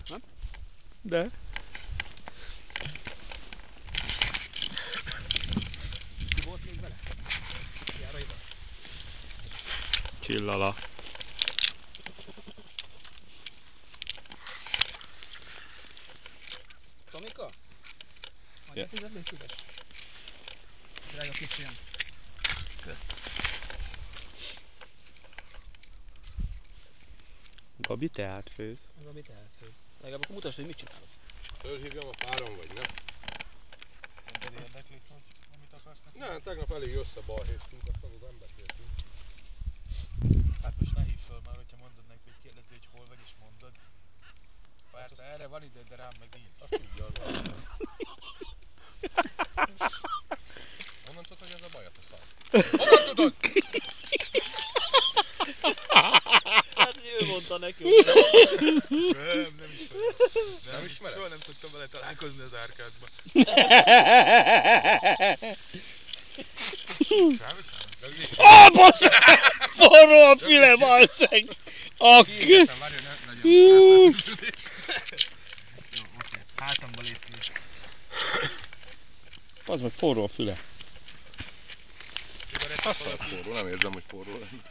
Nem? De. Ki volt még vele? Jára ide. Csillala. Tomika? Adja tized, légy szíves. Drága kicsim. Kösz. Gabi, te átfőz. Gabi, te átfőz. Legalább akkor mutasd, hogy mit csinálok. Fölhívjam a párom, vagy nem? Téged érdekli, hogy amit akarsz neki? Nem, tegnap elég összebalhéztunk, azt azok nem beszéltünk. Hát most ne hívd föl már, hogyha mondod neki, hogy kérdezi, hogy hol vagy és mondod. Persze erre van időd, de rám meg így. Azt tudja, az van. Honnan tudod, hogy ez a baj a szar? Honnan tudod? Hát ő mondta nekünk. Nem ismerem. Nem ismered? Soha nem szoktam vele találkozni az árkádba. Számít? Ó, bassza! Forró a füle, balszeg! Kiégetem, várj, ne legyen. Jó, oké. Hátamba légy szíves. Az meg forró a füle. Azt forró, nem érzem, hogy forró lenne.